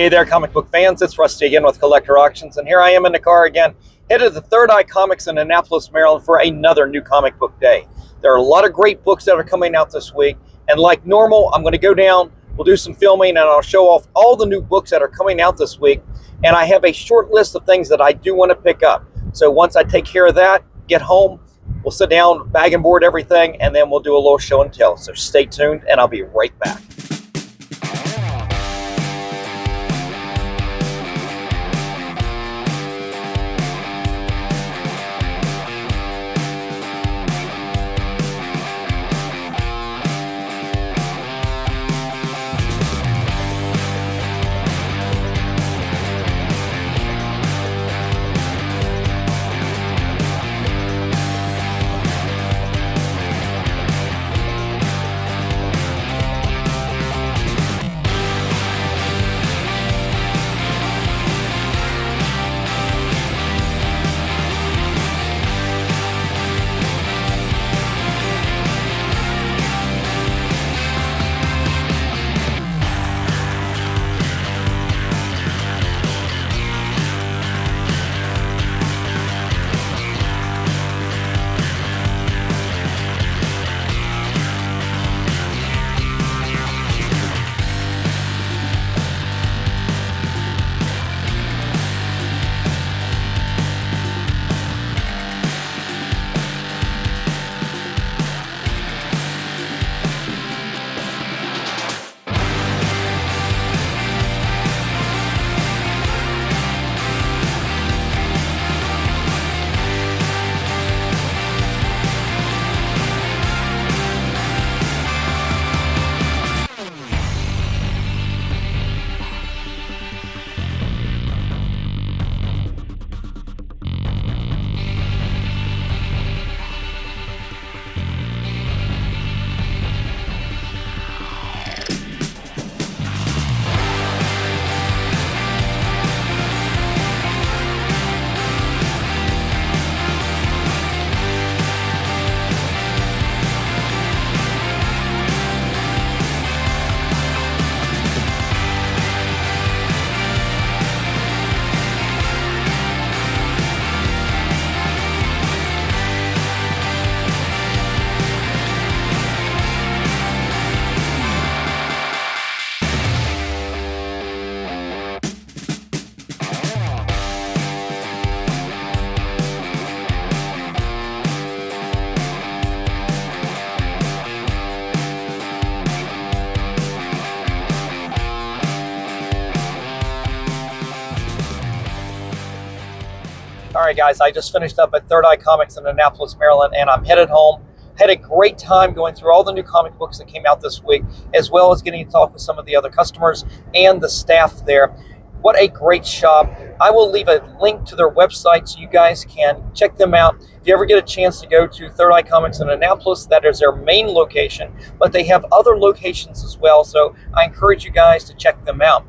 Hey there, comic book fans. It's Rusty again with Collector Auctions, and here I am in the car again, headed to Third Eye Comics in Annapolis, Maryland for another new comic book day. There are a lot of great books that are coming out this week, and like normal, I'm going to go down, we'll do some filming, and I'll show off all the new books that are coming out this week, and I have a short list of things that I do want to pick up. So once I take care of that, get home, we'll sit down, bag and board everything, and then we'll do a little show and tell. So stay tuned, and I'll be right back. All right, guys, I just finished up at Third Eye Comics in Annapolis, Maryland, and I'm headed home. Had a great time going through all the new comic books that came out this week, as well as getting to talk with some of the other customers and the staff there. What a great shop. I will leave a link to their website so you guys can check them out. If you ever get a chance to go to Third Eye Comics in Annapolis, that is their main location, but they have other locations as well, so I encourage you guys to check them out.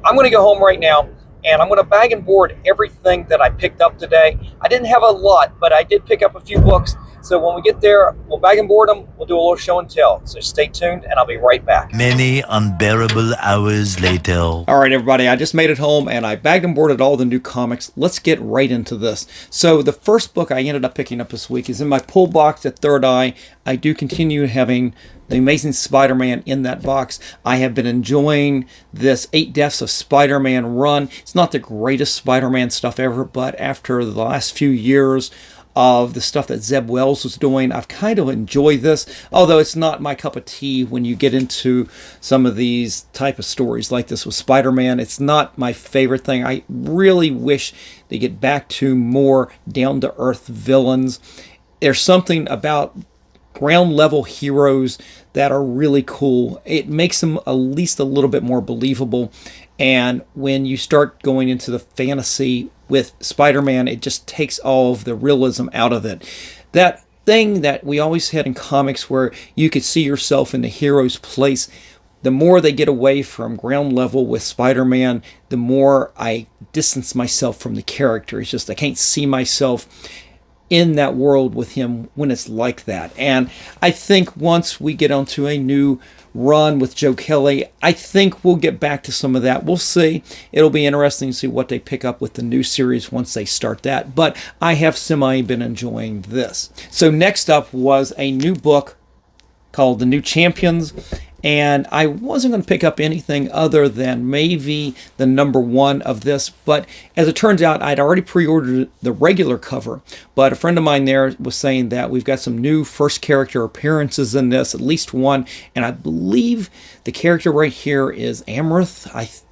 I'm going to go home right now, and I'm going to bag and board everything that I picked up today. I didn't have a lot, but I did pick up a few books. So when we get there, we'll bag and board them. We'll do a little show and tell. So stay tuned, and I'll be right back. Many unbearable hours later. All right, everybody, I just made it home, and I bagged and boarded all the new comics. Let's get right into this. So the first book I ended up picking up this week is in my pull box at Third Eye. I do continue having The Amazing Spider-Man in that box. I have been enjoying this 8 Deaths of Spider-Man run. It's not the greatest Spider-Man stuff ever, but after the last few years of the stuff that Zeb Wells was doing, I've kind of enjoyed this, although it's not my cup of tea when you get into some of these type of stories like this with Spider-Man. It's not my favorite thing. I really wish they get back to more down-to-earth villains. There's something about ground level heroes that are really cool. It makes them at least a little bit more believable. And when you start going into the fantasy with Spider-Man, it just takes all of the realism out of it. That thing that we always had in comics where you could see yourself in the hero's place, the more they get away from ground level with Spider-Man, the more I distance myself from the character. It's just I can't see myself in that world with him when it's like that. And I think once we get onto a new run with Joe Kelly, I think we'll get back to some of that. We'll see. It'll be interesting to see what they pick up with the new series once they start that. But I have been enjoying this. So next up was a new book called The New Champions. And I wasn't going to pick up anything other than maybe the number 1 of this. But as it turns out, I'd already pre-ordered the regular cover. But a friend of mine there was saying that we've got some new first character appearances in this, at least one. And I believe the character right here is Amrith.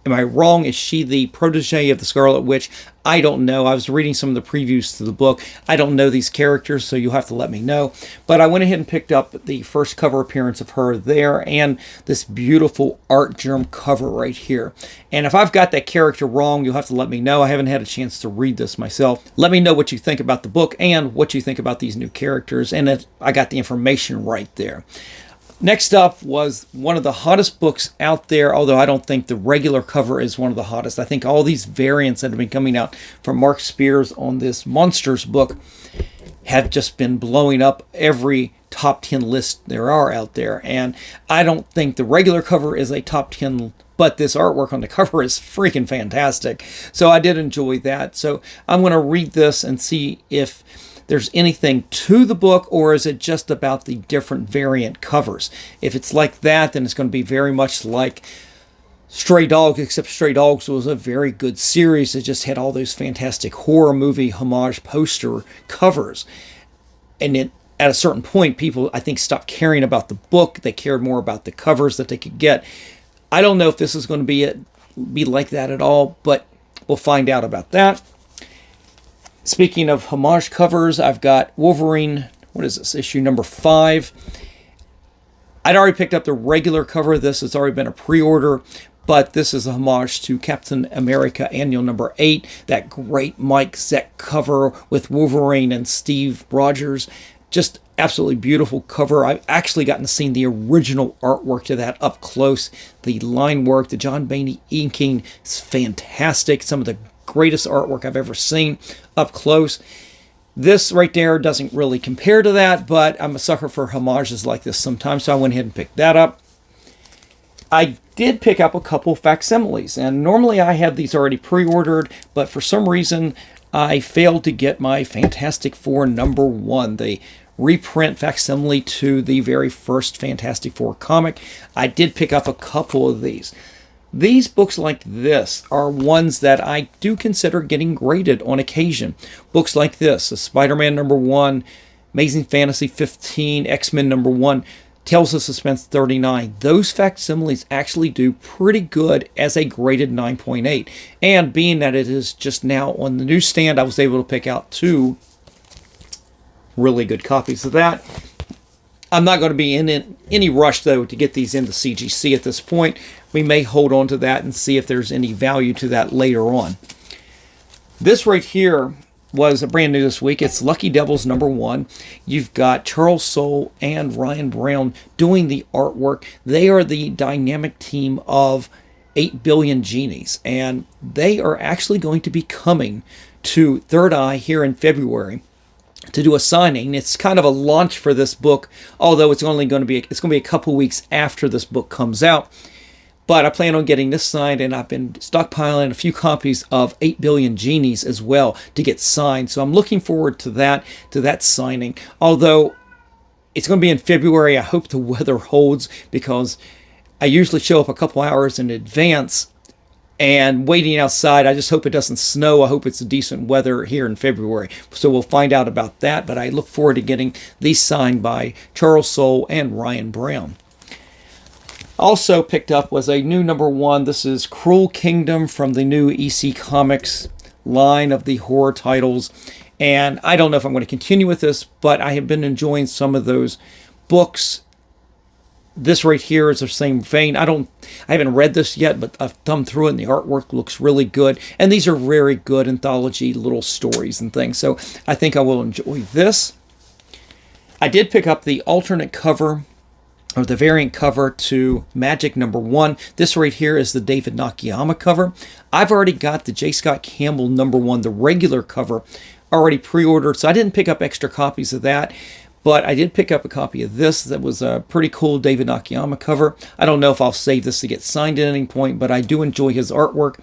Am I wrong? Is she the protege of the Scarlet Witch? I don't know. I was reading some of the previews to the book. I don't know these characters, so you'll have to let me know. But I went ahead and picked up the first cover appearance of her there and this beautiful art germ cover right here. And if I've got that character wrong, you'll have to let me know. I haven't had a chance to read this myself. Let me know what you think about the book and what you think about these new characters. And if I got the information right there. Next up was one of the hottest books out there, although I don't think the regular cover is one of the hottest. I think all these variants that have been coming out from Mark Spears on this Monsters book have just been blowing up every top 10 list there are out there. And I don't think the regular cover is a top 10, but this artwork on the cover is freaking fantastic. So I did enjoy that. So I'm going to read this and see if there's anything to the book, or is it just about the different variant covers? If it's like that, then it's going to be very much like Stray Dogs, except Stray Dogs was a very good series. It just had all those fantastic horror movie homage poster covers. And at a certain point, people, I think, stopped caring about the book. They cared more about the covers that they could get. I don't know if this is going to be like that at all, but we'll find out about that. Speaking of homage covers, I've got Wolverine, what is this, issue number 5. I'd already picked up the regular cover of this. It's already been a pre-order, but this is a homage to Captain America Annual number 8, that great Mike Zeck cover with Wolverine and Steve Rogers. Just absolutely beautiful cover. I've actually gotten to see the original artwork to that up close. The line work, the John Bainey inking is fantastic. Some of the greatest artwork I've ever seen up close. This right there doesn't really compare to that, but I'm a sucker for homages like this sometimes, so I went ahead and picked that up. I did pick up a couple facsimiles, and normally I have these already pre-ordered, but for some reason I failed to get my Fantastic Four number 1, the reprint facsimile to the very first Fantastic Four comic. I did pick up a couple of these. These books like this are ones that I do consider getting graded on occasion. Books like this, Spider-Man number 1, Amazing Fantasy 15, X-Men number 1, Tales of Suspense 39. Those facsimiles actually do pretty good as a graded 9.8. And being that it is just now on the newsstand, I was able to pick out 2 really good copies of that. I'm not going to be in any rush, though, to get these into CGC at this point. We may hold on to that and see if there's any value to that later on. This right here was brand new this week. It's Lucky Devils number 1. You've got Charles Soule and Ryan Brown doing the artwork. They are the dynamic team of 8 Billion Genies, and they are actually going to be coming to Third Eye here in February to do a signing. It's kind of a launch for this book, although it's going to be a couple weeks after this book comes out. But I plan on getting this signed, and I've been stockpiling a few copies of 8 Billion Genies as well to get signed. So I'm looking forward to that signing. Although it's going to be in February, I hope the weather holds, because I usually show up a couple hours in advance and waiting outside. I just hope it doesn't snow. I hope it's decent weather here in February. So we'll find out about that. But I look forward to getting these signed by Charles Soule and Ryan Brown. Also picked up was a new number 1. This is Cruel Kingdom from the new EC Comics line of the horror titles. And I don't know if I'm going to continue with this, but I have been enjoying some of those books. This right here is the same vein. I haven't read this yet, but I've thumbed through it, and the artwork looks really good. And these are very good anthology little stories and things. So I think I will enjoy this. I did pick up the alternate cover, or the variant cover to Magic number 1. This right here is the David Nakayama cover. I've already got the J. Scott Campbell number 1, the regular cover, already pre-ordered, so I didn't pick up extra copies of that. But I did pick up a copy of this that was a pretty cool David Nakayama cover. I don't know if I'll save this to get signed at any point, but I do enjoy his artwork.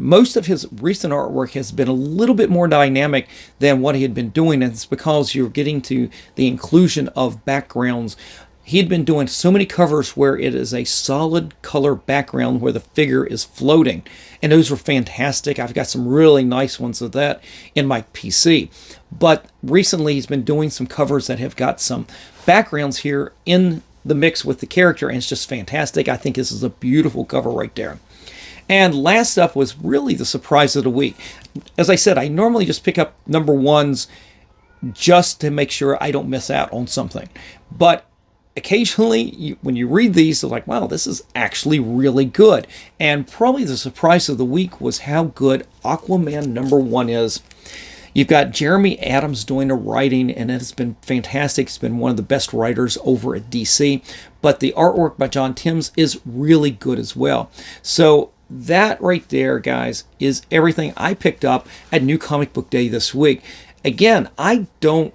Most of his recent artwork has been a little bit more dynamic than what he had been doing, and it's because you're getting to the inclusion of backgrounds. He had been doing so many covers where it is a solid color background where the figure is floating, and those were fantastic. I've got some really nice ones of that in my PC. But recently he's been doing some covers that have got some backgrounds here in the mix with the character, and it's just fantastic. I think this is a beautiful cover right there. And last up was really the surprise of the week. As I said, I normally just pick up number ones just to make sure I don't miss out on something. But occasionally, when you read these, they're like, wow, this is actually really good. And probably the surprise of the week was how good Aquaman #1 is. You've got Jeremy Adams doing the writing, and it's been fantastic. He's been one of the best writers over at DC. But the artwork by John Timms is really good as well. So that right there, guys, is everything I picked up at New Comic Book Day this week. Again, I don't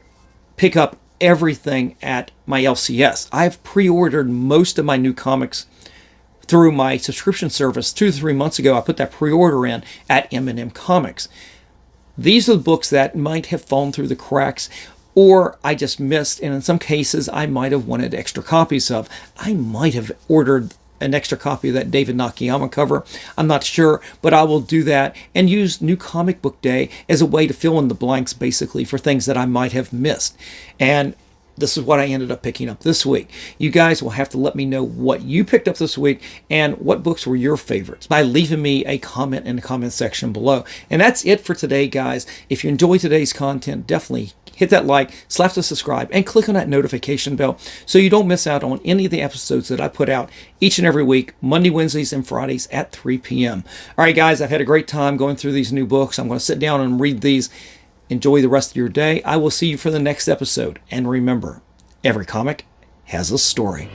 pick up everything at my LCS. I've pre-ordered most of my new comics through my subscription service 2 to 3 months ago. I put that pre-order in at M&M Comics. These are the books that might have fallen through the cracks, or I just missed, and in some cases I might have wanted extra copies of. I might have ordered an extra copy of that David Nakayama cover. I'm not sure, but I will do that and use New Comic Book Day as a way to fill in the blanks, basically, for things that I might have missed. And this is what I ended up picking up this week. You guys will have to let me know what you picked up this week and what books were your favorites by leaving me a comment in the comment section below. And that's it for today, guys. If you enjoyed today's content, definitely hit that like, slap the subscribe, and click on that notification bell so you don't miss out on any of the episodes that I put out each and every week, Monday, Wednesdays, and Fridays at 3 p.m. All right, guys, I've had a great time going through these new books. I'm going to sit down and read these. Enjoy the rest of your day. I will see you for the next episode. And remember, every comic has a story.